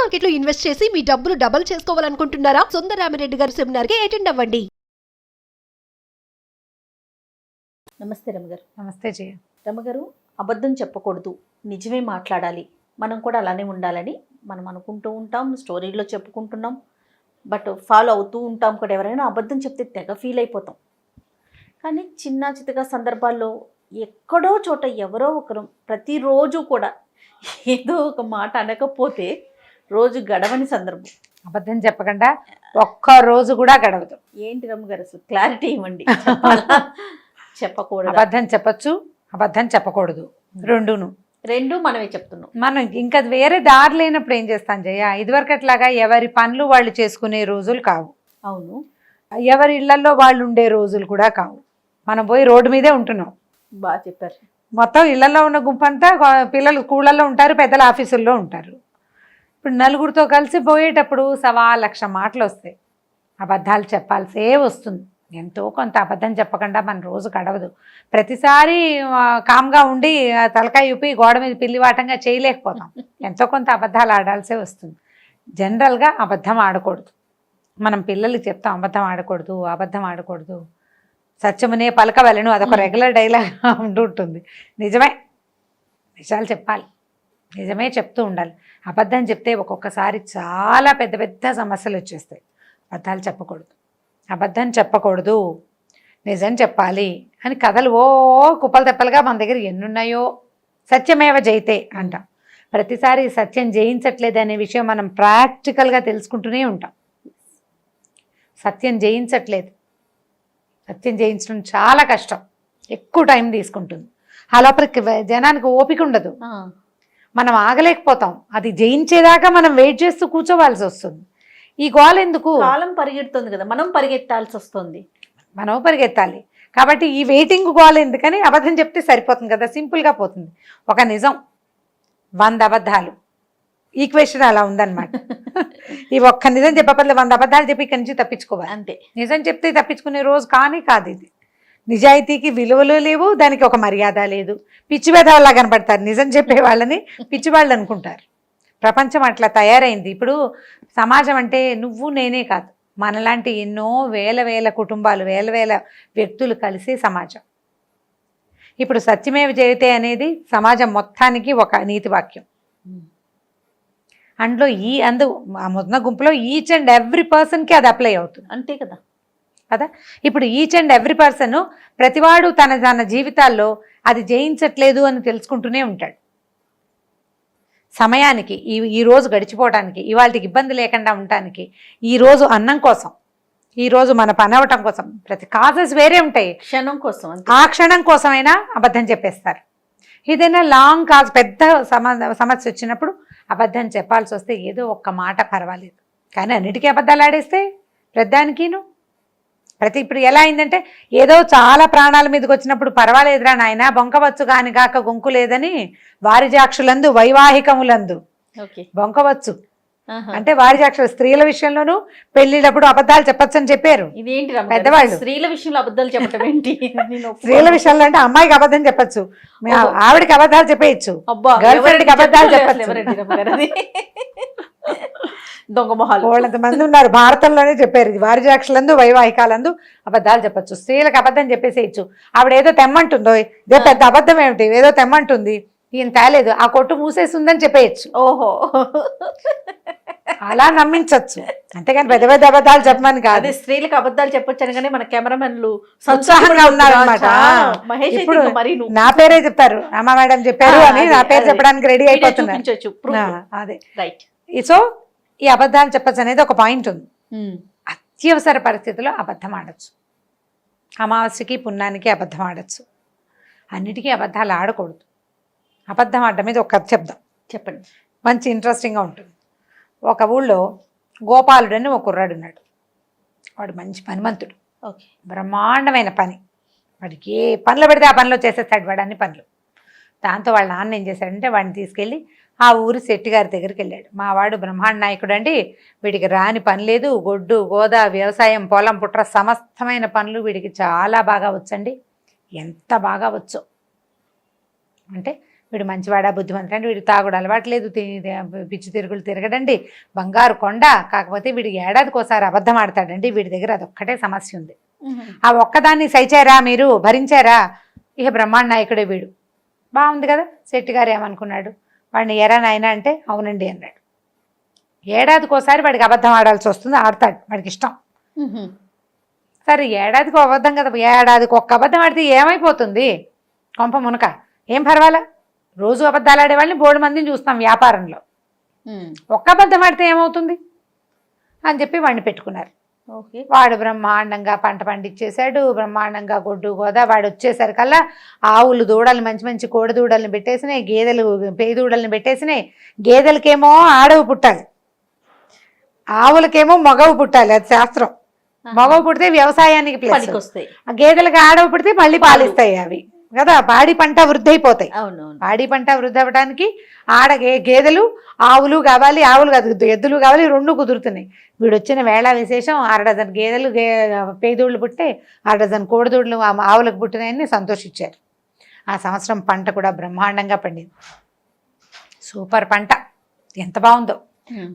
Market లో invest చేసి మీ డబ్బులు డబుల్ చేసుకోవాలనుకుంటున్నారా? సుందరరామిరెడ్డి గారి సెమినార్ కి అటెండ్ అవ్వండి. నమస్తే రమగారు. నమస్తే జయ. రమగారు, అబద్ధం చెప్పకూడదు, నిజమే మాట్లాడాలి, మనం కూడా అలానే ఉండాలని మనం అనుకుంటూ ఉంటాం, స్టోరీలో చెప్పుకుంటున్నాం, బట్ ఫాలో అవుతూ ఉంటాం కూడా. ఎవరైనా అబద్ధం చెప్తే తెగ ఫీల్ అయిపోతాం. కానీ చిన్న చితక సందర్భాల్లో ఎక్కడో చోట ఎవరో ఒకరు ప్రతిరోజు కూడా ఏదో ఒక మాట అనకపోతే రోజు గడవని సందర్భం. అబద్ధం చెప్పకుండా ఒక్క రోజు కూడా గడవదు. ఏంటి రమ్మగారు, అసలు క్లారిటీ ఇవ్వండి. చెప్పకూడదు. అబద్ధం చెప్పచ్చు, అబద్ధం చెప్పకూడదు, రెండు మనమే చెప్తున్నాం. మనం ఇంకా వేరే దారి లేనప్పుడు ఏం చేస్తాం జయ? ఇదివరకు అట్లాగా ఎవరి పనులు వాళ్ళు చేసుకునే రోజులు కావు. అవును. ఎవరి ఇళ్లలో వాళ్ళు ఉండే రోజులు కూడా కావు. మనం పోయి రోడ్డు మీదే ఉంటున్నాం. బాగా చెప్పారు. మొత్తం ఇళ్లలో ఉన్న గుంపంతా పిల్లలు స్కూళ్ళల్లో ఉంటారు, పెద్దల ఆఫీసుల్లో ఉంటారు. ఇప్పుడు నలుగురితో కలిసి పోయేటప్పుడు 1,00,000 మాటలు వస్తాయి. అబద్ధాలు చెప్పాల్సే వస్తుంది. ఎంతో కొంత అబద్ధం చెప్పకుండా మన రోజు గడవదు. ప్రతిసారి కామ్గా ఉండి తలకాయ ఊపి గోడ మీద పిల్లివాటంగా చేయలేకపోతాం. ఎంతో కొంత అబద్ధాలు ఆడాల్సే వస్తుంది. జనరల్గా అబద్ధం ఆడకూడదు. మనం పిల్లలకి చెప్తాం అబద్ధం ఆడకూడదు, అబద్ధం ఆడకూడదు, సత్యమునే పలకవలెను, అదొక రెగ్యులర్ డైలాగ్ ఉంటుంది. నిజమే, నిజాలు చెప్పాలి, నిజమే చెప్తూ ఉండాలి. అబద్ధం చెప్తే ఒక్కొక్కసారి చాలా పెద్ద పెద్ద సమస్యలు వచ్చేస్తాయి. అబద్ధాలు చెప్పకూడదు, అబద్ధం చెప్పకూడదు, నిజం చెప్పాలి అని కథలు కుప్పలు తెప్పలుగా మన దగ్గర ఎన్నున్నాయో. సత్యమేవ జయితే అంటాం. ప్రతిసారి సత్యం జయించట్లేదు అనే విషయం మనం ప్రాక్టికల్గా తెలుసుకుంటూనే ఉంటాం. సత్యం జయించట్లేదు, సత్యం జయించడం చాలా కష్టం, ఎక్కువ టైం తీసుకుంటుంది. ఆ లోపలికి జనానికి ఓపిక ఉండదు, మనం ఆగలేకపోతాం. అది జయించేదాకా మనం వెయిట్ చేస్తూ కూర్చోవాల్సి వస్తుంది. ఈ గోల ఎందుకు? కాలం పరిగెడుతుంది కదా, మనం పరిగెత్తాల్సి వస్తుంది. మనం పరిగెత్తాలి కాబట్టి ఈ వెయిటింగ్ గోల ఎందుకని అబద్ధం చెప్తే సరిపోతుంది కదా, సింపుల్గా పోతుంది. ఒక నిజం 100 అబద్ధాలు, ఈక్వేషన్ అలా ఉందన్నమాట. ఈ ఒక్క నిజం చెప్పబద్దు 100 అబద్ధాలు చెప్పి ఇక్కడి నుంచి తప్పించుకోవాలి అంతే. నిజం చెప్తే తప్పించుకునే రోజు కానీ కాదు ఇది. నిజాయితీకి విలువలు లేవు, దానికి ఒక మర్యాద లేదు. పిచ్చివేధవల్లా కనపడతారు నిజం చెప్పే వాళ్ళని, పిచ్చివాళ్ళు అనుకుంటారు. ప్రపంచం అట్లా తయారైంది. ఇప్పుడు సమాజం అంటే నువ్వు నేనే కాదు, మనలాంటి ఎన్నో వేల కుటుంబాలు, వేల వ్యక్తులు కలిసే సమాజం. ఇప్పుడు సత్యమేవ జయతే అనేది సమాజం మొత్తానికి ఒక నీతి వాక్యం. అందులో ఆ మొన్న గుంపులో ఈచ్ అండ్ ఎవ్రీ పర్సన్కి అది అప్లై అవుతుంది. అంతే కదా కదా. ఇప్పుడు ఈచ్ అండ్ ఎవ్రీ పర్సన్ ప్రతివాడు తన జీవితాల్లో అది జయించట్లేదు అని తెలుసుకుంటూనే ఉంటాడు. సమయానికి ఈ రోజు గడిచిపోవటానికి, ఇవాళకి ఇబ్బంది లేకుండా ఉండటానికి, ఈరోజు అన్నం కోసం, ఈరోజు మన పని అవ్వటం కోసం, ప్రతి కాజెస్ వేరే ఉంటాయి. క్షణం కోసం, ఆ క్షణం కోసమైనా అబద్ధం చెప్పేస్తారు. ఏదైనా లాంగ్ కాజ్, పెద్ద సమస్య వచ్చినప్పుడు అబద్ధం చెప్పాల్సి వస్తే ఏదో ఒక్క మాట పర్వాలేదు, కానీ అన్నిటికీ అబద్ధాలు ఆడేస్తే ప్రతిదానికిను ఇప్పుడు ఎలా అయిందంటే, ఏదో చాలా ప్రాణాల మీదకి వచ్చినప్పుడు పర్వాలేదురా నాయన బొంకవచ్చు కాని కాక గొంకు లేదని వారిజాక్షులందు వైవాహికములందు బొంకవచ్చు అంటే వారిజాక్షులు స్త్రీల విషయంలోనూ పెళ్లిళ్ళప్పుడు అబద్ధాలు చెప్పచ్చు అని చెప్పారు. ఇదేంటి పెద్దవాళ్ళు స్త్రీల విషయంలో అబద్ధాలు చెప్పడం ఏంటి? స్త్రీల విషయంలో అంటే అమ్మాయికి అబద్ధం చెప్పచ్చు, ఆవిడకి అబద్ధాలు చెప్పేయచ్చు, గర్ల్ ఫ్రెండ్కి అబద్ధాలు చెప్పచ్చు. దొంగ మొహాలు మంది ఉన్నారు, భారతంలోనే చెప్పారు. ఇది వారిజాక్షులందు వైవాహికాలందు అబద్ధాలు చెప్పచ్చు. స్త్రీలకు అబద్ధం చెప్పేసేయచ్చు. ఆవిడ ఏదో తెమ్మంటుందో, ఇదే పెద్ద అబద్ధం ఏమిటి, ఏదో తెమ్మంటుంది, ఈయన తేలేదు, ఆ కొట్టు మూసేస్తుందని చెప్పేయచ్చు. ఓహో, అలా నమ్మించవచ్చు, అంతేగాని పెద్ద పెద్ద అబద్ధాలు చెప్పమని కాదు. అదే స్త్రీలకు అబద్ధాలు చెప్పొచ్చాను కానీ మన కెమెరామెన్లు ఉత్సాహంగా ఉన్నారనమాట. ఇప్పుడు నా పేరే చెప్తారు, అమ్మ మేడం చెప్పారు అని నా పేరు చెప్పడానికి రెడీ అయిపోతున్నారు. అదే రైట్. సో ఈ అబద్ధాలు చెప్పచ్చు అనేది ఒక పాయింట్ ఉంది. అత్యవసర పరిస్థితుల్లో అబద్ధం ఆడచ్చు. అమావాస్యకి పుణ్యానికి అబద్ధం ఆడచ్చు, అన్నిటికీ అబద్ధాలు ఆడకూడదు. అబద్ధం ఆడడం మీద ఒక కథ చెప్దాం. చెప్పండి, మంచి ఇంట్రెస్టింగ్గా ఉంటుంది. ఒక ఊళ్ళో గోపాలుడు అని ఒక కుర్రాడు ఉన్నాడు. వాడు మంచి పనిమంతుడు, ఓకే, బ్రహ్మాండమైన పని. వాడికి ఏ పనులు పెడితే ఆ పనిలో చేసేస్తాడు వాడు, అన్ని పనులు. దాంతో వాళ్ళ నాన్న ఏం చేశాడంటే వాడిని తీసుకెళ్ళి ఆ ఊరి శెట్టి గారి దగ్గరికి వెళ్ళాడు. మా వాడు బ్రహ్మాండ నాయకుడు అండి, వీడికి రాని పని లేదు, గొడ్డు గోదా వ్యవసాయం పొలం పుట్ర సమస్తమైన పనులు వీడికి చాలా బాగా వచ్చండి. ఎంత బాగా వచ్చో అంటే వీడు మంచివాడా బుద్ధిమంతుడు అంటే వీడు తాగుడు అలవాట్లేదు, పిచ్చి తిరుగులు తిరగడండి, బంగారు కొండ. కాకపోతే వీడు ఏడాదికోసారి అబద్ధం ఆడతాడండి, వీడి దగ్గర అదొక్కటే సమస్య ఉంది. ఆ ఒక్కదాన్ని సైచారా, మీరు భరించారా? ఇక బ్రహ్మాండ నాయకుడే వీడు. బాగుంది కదా. శెట్టి గారు ఏమనుకున్నాడు, వాడిని ఎరా నాయన అంటే అవునండి అన్నాడు. ఏడాదికోసారి వాడికి అబద్ధం ఆడాల్సి వస్తుంది, ఆడతాడు, వాడికి ఇష్టం. సరే ఏడాదికి అబద్ధం కదా, ఏడాదికి ఒక్క అబద్ధం ఆడితే ఏమైపోతుంది, కొంప మునక ఏం పర్వాలా. రోజు అబద్ధాలు ఆడే వాళ్ళని బోడు మందిని చూస్తాం వ్యాపారంలో, ఒక్క అబద్ధం ఆడితే ఏమవుతుంది అని చెప్పి వాడిని పెట్టుకున్నారు. వాడు బ్రహ్మాండంగా పంట పండించేశాడు, బ్రహ్మాండంగా గొడ్డు గోదా. వాడు వచ్చేసరికల్లా ఆవులు దూడలు మంచి మంచి కోడి దూడల్ని పెట్టేసినాయి, గేదెలు పేయి దూడల్ని పెట్టేసినాయి. గేదెలకేమో ఆడవు పుట్టాలి, ఆవులకేమో మగవు పుట్టాలి, అది శాస్త్రం. మగవు పుడితే వ్యవసాయానికి ప్లస్, గేదెలకి ఆడవు పుడితే మళ్ళీ పాలిస్తాయి అవి కదా. పాడి పంట వృద్ధి అయిపోతాయి. పాడి పంట వృద్ధి అవ్వడానికి గేదెలు ఆవులు కావాలి, ఆవులు కాదు ఎద్దులు కావాలి, రెండు కుదురుతున్నాయి. వీడు వచ్చిన వేళ విశేషం 6 డజన్ గేదెలు పేదోళ్ళు పుట్టే, 6 డజన్ కోడిదూడలు ఆవులకు పుట్టినాయని సంతోషించారు. ఆ సంవత్సరం పంట కూడా బ్రహ్మాండంగా పండింది. సూపర్ పంట, ఎంత బాగుందో.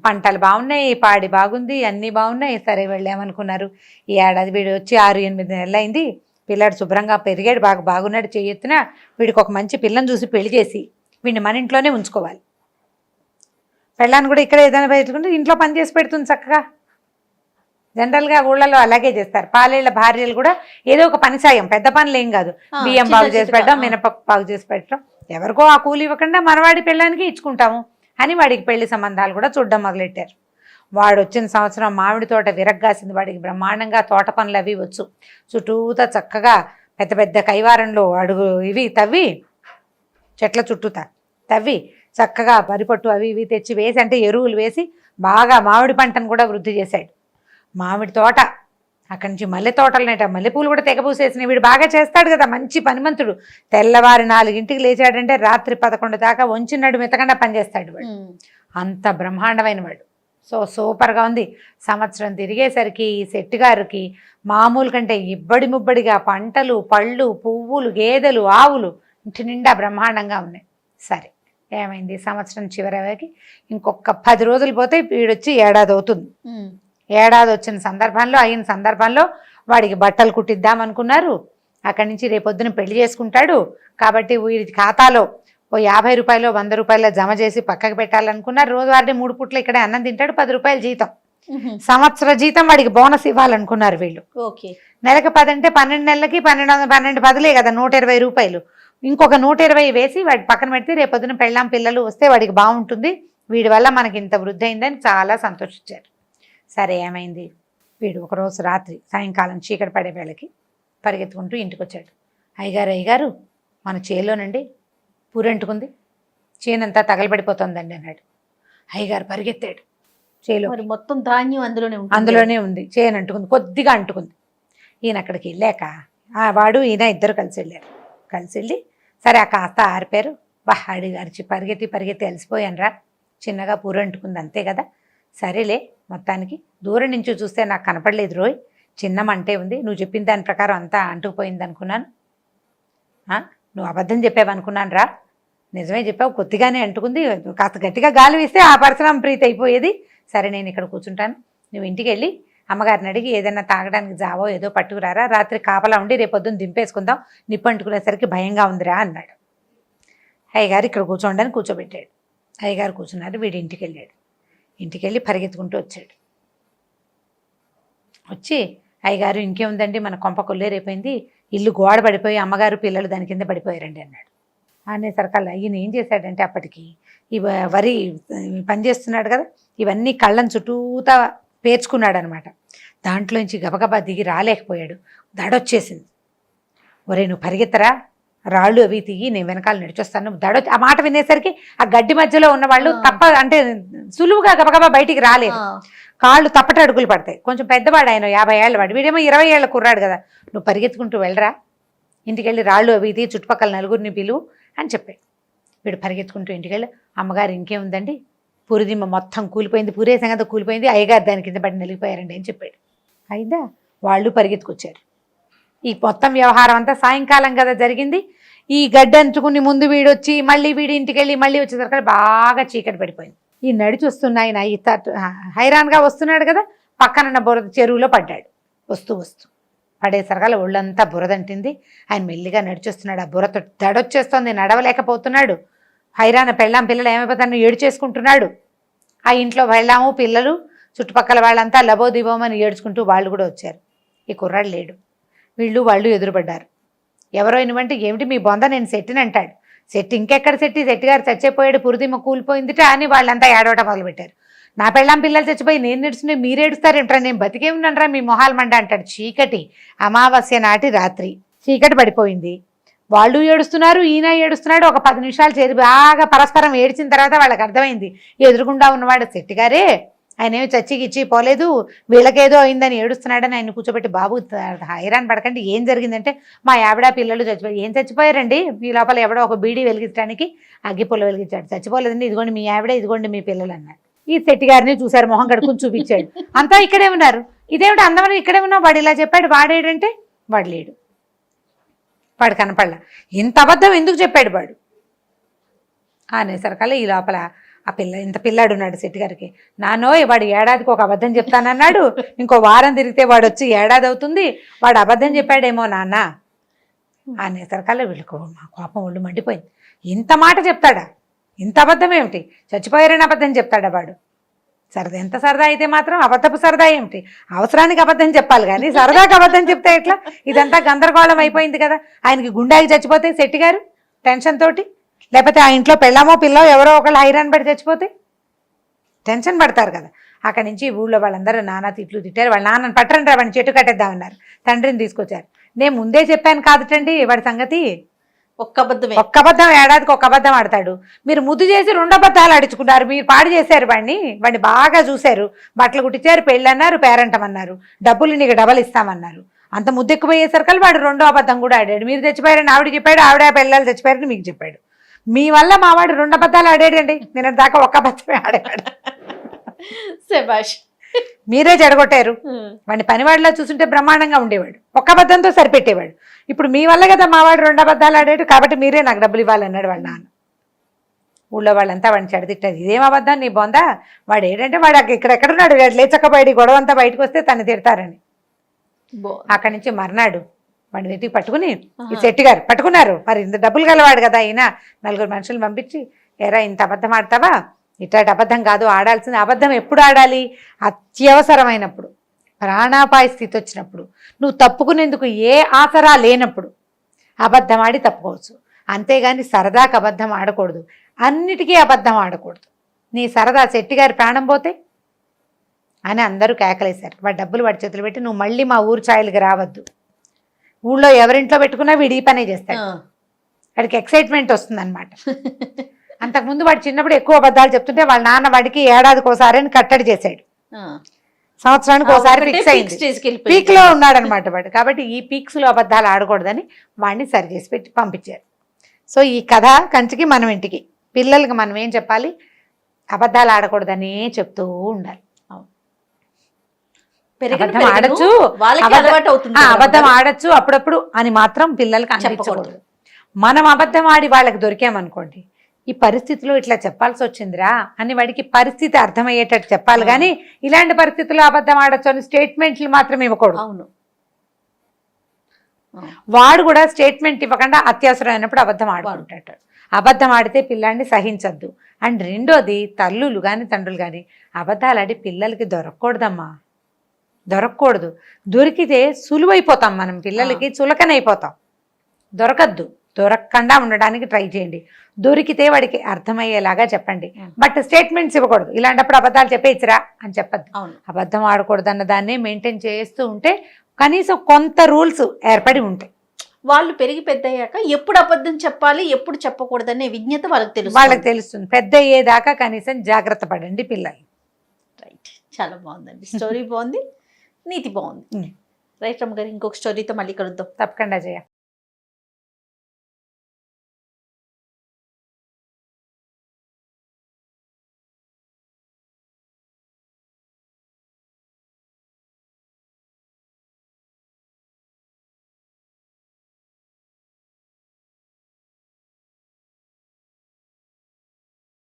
పంటలు బాగున్నాయి, పాడి బాగుంది, అన్నీ బాగున్నాయి. సరే వెళ్ళామనుకున్నారు. ఈ ఏడాది వీడు వచ్చి 6-8 నెలలు అయింది. పిల్లాడు శుభ్రంగా పెరిగాడు, బాగున్నాడు. చేయెత్తున వీడికి ఒక మంచి పిల్లని చూసి పెళ్లి చేసి వీడిని మన ఇంట్లోనే ఉంచుకోవాలి. పెళ్ళాన్ని కూడా ఇక్కడ ఏదైనా పెట్టుకుంటే ఇంట్లో పని చేసి పెడుతుంది చక్కగా. జనరల్గా ఊళ్ళలో అలాగే చేస్తారు. పాలేళ్ల భార్యలు కూడా ఏదో ఒక పని సాయం, పెద్ద పనులు ఏం కాదు, బియ్యం బాగు చేసి పెట్టడం, మినపప్పు బాగు చేసి పెట్టడం, ఎవరికో ఆ కూలి ఇవ్వకుండా మనవాడి పెళ్ళానికి ఇచ్చుకుంటాము అని వాడికి పెళ్లి సంబంధాలు కూడా చూడడం మొదలెట్టారు. వాడు వచ్చిన సంవత్సరం మామిడి తోట విరగ్గాసింది. వాడికి బ్రహ్మాండంగా తోట పనులు అవి వచ్చు. చుట్టూతా చక్కగా పెద్ద పెద్ద కైవారంలో అడుగు ఇవి తవ్వి, చెట్ల చుట్టూతా తవ్వి చక్కగా పరిపట్టు అవి ఇవి తెచ్చి వేసి, అంటే ఎరువులు వేసి బాగా మామిడి పంటను కూడా వృద్ధి చేశాడు. మామిడి తోట, అక్కడి నుంచి మల్లె తోటలనేట, మల్లెపూలు కూడా తెగపూసేసినాయి. వీడు బాగా చేస్తాడు కదా, మంచి పనిమంతుడు. తెల్లవారి 4ంటికి లేచాడంటే రాత్రి 11 దాకా వంచినాడు మెత్తకుండా పనిచేస్తాడు వాడు. అంత బ్రహ్మాండమైన వాడు. సూపర్గా ఉంది. సంవత్సరం తిరిగేసరికి శెట్టి గారికి మామూలు కంటే ఇబ్బడి ముబ్బడిగా పంటలు, పళ్ళు, పువ్వులు, గేదెలు, ఆవులు ఇంటి నిండా బ్రహ్మాండంగా ఉన్నాయి. సరే ఏమైంది, సంవత్సరం చివరికి ఇంకొక 10 రోజులు పోతే వీడొచ్చి ఏడాది అవుతుంది. ఏడాది అయిన సందర్భంలో వాడికి బట్టలు కుట్టిద్దామనుకున్నారు. అక్కడి నుంచి రేపొద్దున పెళ్లి చేసుకుంటాడు కాబట్టి వీడి ఖాతాలో ఓ 50 రూపాయలు 100 రూపాయలు జమ చేసి పక్కకు పెట్టాలనుకున్నారు. రోజువారీ 3 పూట్ల ఇక్కడే అన్నం తింటాడు, 10 రూపాయలు జీతం. సంవత్సర జీతం వాడికి బోనస్ ఇవ్వాలనుకున్నారు వీళ్ళు. నెలకు 10 అంటే 12 నెలలకి 12 10లే కదా, 120 రూపాయలు. ఇంకొక 120 వేసి వాడి పక్కన పెడితే రేపొద్దున పెళ్ళాం పిల్లలు వస్తే వాడికి బాగుంటుంది, వీడి వల్ల మనకి ఇంత వృద్ధి అయిందని చాలా సంతోషించారు. సరే ఏమైంది, వీడు ఒకరోజు రాత్రి సాయంకాలం చీకటి పడే వేళకి పరిగెత్తుకుంటూ ఇంటికి వచ్చాడు. అయ్యగారు మన చేలోనండి పూరంటుకుంది, చేనంతా తగలబడిపోతుందండి అన్నాడు. అయ్యగారు పరిగెత్తాడు. చేలో మొత్తం ధాన్యం అందులోనే ఉంది. చేను అంటుకుంది, కొద్దిగా అంటుకుంది. ఈయన అక్కడికి వెళ్ళాక వాడు ఈయన ఇద్దరు కలిసి వెళ్ళారు. కలిసి వెళ్ళి సరే ఆ కాస్త ఆరిపారు. అరిచి పరిగెత్తి అలసిపోయానురా, చిన్నగా పూరంటుకుంది అంతే కదా, సరేలే మొత్తానికి దూరం నుంచి చూస్తే నాకు కనపడలేదు రోయ్, చిన్న మంటే ఉంది, నువ్వు చెప్పిన దాని ప్రకారం అంతా అంటుకుపోయింది అనుకున్నాను. నువ్వు అబద్ధం చెప్పావనుకున్నాను రా, నిజమే చెప్పావు, కొద్దిగానే అంటుకుంది, కాస్త గట్టిగా గాలి వేస్తే ఆ పరశురామ ప్రీతి అయిపోయేది. సరే నేను ఇక్కడ కూర్చుంటాను, నువ్వు ఇంటికి వెళ్ళి అమ్మగారిని అడిగి ఏదైనా తాగడానికి జావో ఏదో పట్టుకురారా, రాత్రి కాపలా ఉండి రేపొద్దున దింపేసుకుందాం, నిప్పు అంటుకునేసరికి భయంగా ఉందిరా అన్నాడు. అయ్యగారు ఇక్కడ కూర్చోండి అని కూర్చోబెట్టాడు. అయ్యగారు కూర్చున్నారు. వీడి ఇంటికి వెళ్ళాడు. ఇంటికి వెళ్ళి పరిగెత్తుకుంటూ వచ్చాడు. వచ్చి అయ్యగారు ఇంకేముందండి, మన కొంప కొల్లేరైపోయింది, ఇల్లు గోడ పడిపోయి అమ్మగారు పిల్లలు దాని కింద పడిపోయారండి అన్నాడు. అనేసరికల్లా ఈయన ఏం చేశాడంటే అప్పటికి ఈ వరి పనిచేస్తున్నాడు కదా, ఇవన్నీ కళ్ళని చుట్టూతా పేర్చుకున్నాడు అనమాట. దాంట్లోంచి గబగబా దిగి రాలేకపోయాడు. దడొచ్చేసింది. ఒరే నువ్వు పరిగెత్తరా, రాళ్ళు అవి తీయి, నేను వెనకాల నడిచొస్తాను. ఆ మాట వినేసరికి ఆ గడ్డి మధ్యలో ఉన్న వాళ్ళు అంటే సులువుగా గబగబా బయటికి రాలేదు. కాళ్ళు తప్పట అడుగులు పడతాయి. కొంచెం పెద్దవాడు ఆయన, 50 ఏళ్ళ వాడు, వీడేమో 20 ఏళ్ళ కుర్రాడు కదా. నువ్వు పరిగెత్తుకుంటూ వెళ్ళరా, ఇంటికి వెళ్ళి రాళ్ళు అవి తీయి, చుట్టుపక్కల నలుగురిని పిలువు అని చెప్పాడు. వీడు పరిగెత్తుకుంటూ ఇంటికి వెళ్ళి అమ్మగారు ఇంకేముందండి, పూరిదిమ్మ మొత్తం కూలిపోయింది, పూరే సంగతి కూలిపోయింది, అయ్యగారు దాని కింద పడి నలిగిపోయారండి అని చెప్పాడు. అయిదా వాళ్ళు పరిగెత్తుకొచ్చారు. ఈ మొత్తం వ్యవహారం అంతా సాయంకాలం కదా జరిగింది. ఈ గడ్డి అంచుకుని ముందు వీడొచ్చి మళ్ళీ వీడి ఇంటికి వెళ్ళి మళ్ళీ వచ్చేసరికి బాగా చీకటి పడిపోయింది. ఈ నడిచి వస్తున్న ఆయన ఈ హైరాన్గా వస్తున్నాడు కదా, పక్కన బురద చెరువులో పడ్డాడు. వస్తూ పడేసరికల్లా ఒళ్ళంతా బురదంటింది. ఆయన మెల్లిగా నడిచొస్తున్నాడు. ఆ బురద దడొచ్చేస్తోంది, నడవలేకపోతున్నాడు. హైరాణ పెళ్ళాం పిల్లలు ఏమైపోతాను ఏడు చేసుకుంటున్నాడు. ఆ ఇంట్లో పెళ్ళాము పిల్లలు చుట్టుపక్కల వాళ్ళంతా లబోదిబోమని ఏడ్చుకుంటూ వాళ్ళు కూడా వచ్చారు. ఈ కుర్రాడు లేడు. వాళ్ళు ఎదురుపడ్డారు. ఎవరో ఇనువంటే ఏమిటి మీ బొంద నేను సెట్టిని అంటాడు. సెట్ ఇంకెక్కడ సెట్టి గారు చచ్చిపోయాడు, పురుదిమ కూలిపోయిందిట అని వాళ్ళంతా ఏడవటం మొదలుపెట్టారు. నా పెళ్ళాం పిల్లలు చచ్చిపోయి నేను నేడుస్తున్నాయి మీరు ఏడుస్తారేంట్రా, నేను బతికే ఉన్నానరా మీ మొహాలు మండ అంటాడు. చీకటి అమావాస్య నాటి రాత్రి చీకటి పడిపోయింది. వాళ్ళు ఏడుస్తున్నారు, ఈయన ఏడుస్తున్నాడు. ఒక 10 నిమిషాలు చేరి బాగా పరస్పరం ఏడ్చిన తర్వాత వాళ్ళకి అర్థమైంది ఎదురుగుండా ఉన్నవాడు శెట్టిగారే, ఆయన ఏమి చచ్చిగిచ్చి పోలేదు, వీళ్ళకేదో అయిందని ఏడుస్తున్నాడని ఆయన కూర్చోబెట్టి, బాబు హైరాన్ పడకండి, ఏం జరిగిందంటే మా ఆవిడ పిల్లలు చచ్చిపోయి. ఏం చచ్చిపోయారండి? మీ లోపల ఎవడో ఒక బీడీ వెలిగించడానికి అగ్గిపుల్ల వెలిగించాడు. చచ్చిపోలేదండి, ఇదిగోండి మీ ఆవిడ, ఇదిగోండి మీ పిల్లలు అన్నాడు. ఈ శెట్టి గారిని చూశారు, మొహం కడుక్కుని చూపించాడు. అంతా ఇక్కడే ఉన్నారు. ఇదేమిటి అందమని ఇక్కడే ఉన్నావు, వాడు ఇలా చెప్పాడు, వాడేడంటే వాడు లేడు, వాడు కనపడలా. ఇంత అబద్ధం ఎందుకు చెప్పాడు వాడు అనేసరికల్లా ఈ లోపల ఆ ఇంత పిల్లాడు ఉన్నాడు శెట్టి గారికి. నానోయ్ వాడు ఏడాదికి ఒక అబద్ధం చెప్తానన్నాడు, ఇంకో వారం తిరిగితే వాడు వచ్చి ఏడాది అవుతుంది, వాడు అబద్ధం చెప్పాడేమో నాన్న అనేసరికల్లా వీళ్ళకు మా కోపం ఒళ్ళు మండిపోయింది. ఇంత మాట చెప్తాడా, ఇంత అబద్ధం ఏమిటి, చచ్చిపోయారని అబద్ధం చెప్తాడా వాడు? సరదా ఎంత సరదా అయితే మాత్రం అబద్ధపు సరదా ఏమిటి? అవసరానికి అబద్ధం చెప్పాలి కానీ సరదాకి అబద్ధం చెప్తే ఎట్లా? ఇదంతా గందరగోళం అయిపోయింది కదా. ఆయనకి గుండాకి చచ్చిపోతే శెట్టి గారు టెన్షన్ తోటి, లేకపోతే ఆ ఇంట్లో పెళ్ళామో పిల్లో ఎవరో ఒకళ్ళు హైరాన్ పడి చచ్చిపోతే టెన్షన్ పడతారు కదా. అక్కడి నుంచి ఊళ్ళో వాళ్ళందరూ నానా తిట్లు తిట్టారు. వాళ్ళ నాన్నని పట్టరండి రా, వాడిని చెట్టు కట్టేద్దామన్నారు. తండ్రిని తీసుకొచ్చారు. నేను ముందే చెప్పాను కాదుటండి వాడి సంగతి, ఒక్క అబద్ధం ఏడాదికి ఒక అబద్ధం ఆడతాడు. మీరు ముద్దు చేసి 2 అబద్ధాలు ఆడించుకున్నారు, మీరు పాడు చేశారు వాడిని బాగా చూశారు, బట్టలు కుట్టించారు, పెళ్ళి అన్నారు, పేరంటమన్నారు, డబ్బులు నీకు డబల్ ఇస్తామన్నారు. అంత ముద్దు ఎక్కువయ్యేసరికి వాడు 2వ అబద్ధం కూడా ఆడాడు. మీరు చచ్చిపోయారని ఆవిడ చెప్పాడు, ఆవిడ పిల్లలు చచ్చిపోయారని మీకు చెప్పాడు. మీ వల్ల మా వాడు 2 అబద్ధాలు ఆడాడండి, నేను దాకా ఒక్క అబద్ధమే ఆడాడు. శభాష్, మీరే చెడగొట్టారు. వాడిని పనివాడిలా చూస్తుంటే బ్రహ్మాండంగా ఉండేవాడు, ఒక్క అబద్ధంతో సరిపెట్టేవాడు. ఇప్పుడు మీ వల్ల కదా మా వాడు 2 అబద్ధాలు ఆడాడు, కాబట్టి మీరే నాకు డబ్బులు ఇవ్వాలన్నాడు వాళ్ళ నాన్న. ఊళ్ళో వాళ్ళంతా వాడిని చెడతిట్టారు. ఇదేం అబద్ధం నీ బొందా, వాడు ఏంటంటే వాడు ఇక్కడెక్కడున్నాడు, వాడు లేచకపోయాడు, గొడవ అంతా బయటకు వస్తే తను తిడతారని. అక్కడి నుంచి మర్నాడు వాడిని వెతికి పట్టుకుని ఈ శెట్టి గారు పట్టుకున్నారు. మరి ఇంత డబ్బులు గలవాడు కదా ఈయన, 4 మనుషులు పంపించి, ఎరా ఇంత అబద్ధం ఆడతావా, ఇట్లాంటి అబద్ధం కాదు ఆడాల్సింది. అబద్ధం ఎప్పుడు ఆడాలి? అత్యవసరమైనప్పుడు, ప్రాణాపాయ స్థితి వచ్చినప్పుడు, నువ్వు తప్పుకునేందుకు ఏ ఆసరా లేనప్పుడు అబద్ధం ఆడి తప్పుకోవచ్చు. అంతేగాని సరదాకి అబద్ధం ఆడకూడదు, అన్నిటికీ అబద్ధం ఆడకూడదు. నీ సరదా శెట్టి గారి ప్రాణం పోతే అని అందరూ కేకలేశారు. వాడి డబ్బులు వాడి చేతులు పెట్టి, నువ్వు మళ్ళీ మా ఊరు ఛాయలకి రావద్దు, ఊళ్ళో ఎవరింట్లో పెట్టుకున్నా వీడు ఈ పనే చేస్తాడు, వాడికి ఎక్సైట్మెంట్ వస్తుంది అనమాట. అంతకుముందు వాడు చిన్నప్పుడు ఎక్కువ అబద్ధాలు చెప్తుంటే వాళ్ళ నాన్న వాడికి ఏడాదికి ఒకసారి అని కట్టడి చేశాడు, సంవత్సరానికి ఒకసారి ఫిక్స్ అయింది, పీక్ లో ఉన్నాడు అనమాట వాడు. కాబట్టి ఈ పీక్స్ లో అబద్ధాలు ఆడకూడదని వాడిని సరి చేసి పెట్టి పంపించారు. సో ఈ కథ కంచికి మనం ఇంటికి, పిల్లలకి మనం ఏం చెప్పాలి, అబద్ధాలు ఆడకూడదనే చెప్తూ ఉండాలి. అబద్ధం ఆడచ్చు అప్పుడప్పుడు అని మాత్రం పిల్లలకి అనిపించకూడదు. మనం అబద్ధం ఆడి వాళ్ళకి దొరికామనుకోండి, ఈ పరిస్థితిలో ఇట్లా చెప్పాల్సి వచ్చిందిరా అని వాడికి పరిస్థితి అర్థమయ్యేటట్టు చెప్పాలి కానీ ఇలాంటి పరిస్థితుల్లో అబద్ధం ఆడచ్చు అని స్టేట్మెంట్లు మాత్రం ఇవ్వకూడదు. అవును, వాడు కూడా స్టేట్మెంట్ ఇవ్వకుండా అత్యవసరమైనప్పుడు అబద్ధం ఆడుకుంటాడు. అబద్ధం ఆడితే పిల్లాన్ని సహించద్దు. అండ్ రెండోది, తల్లులు కానీ తండ్రులు కానీ అబద్ధాలు ఆడి పిల్లలకి దొరకకూడదమ్మా, దొరకకూడదు. దొరికితే సులువైపోతాం, మనం పిల్లలకి చులకనైపోతాం. దొరకద్దు, దొరకకుండా ఉండడానికి ట్రై చేయండి. దొరికితే వాడికి అర్థమయ్యేలాగా చెప్పండి, బట్ స్టేట్మెంట్స్ ఇవ్వకూడదు. ఇలాంటప్పుడు అబద్ధాలు చెప్పేచ్చిరా అని చెప్పద్దు. అబద్ధం ఆడకూడదు అన్న దాన్ని మెయింటైన్ చేస్తూ ఉంటే కనీసం కొంత రూల్స్ ఏర్పడి ఉంటాయి. వాళ్ళు పెరిగి పెద్ద అయ్యాక ఎప్పుడు అబద్ధం చెప్పాలి ఎప్పుడు చెప్పకూడదనే విజ్ఞత వాళ్ళకి తెలుస్తుంది. పెద్ద అయ్యేదాకా కనీసం జాగ్రత్త పడండి పిల్లలు. రైట్, చాలా బాగుందండి, స్టోరీ బాగుంది, నీతి బాగుంది. రైట్ రమ్మ గారు, ఇంకొక స్టోరీతో మళ్ళీ కలుద్దాం. తప్పకుండా జయ.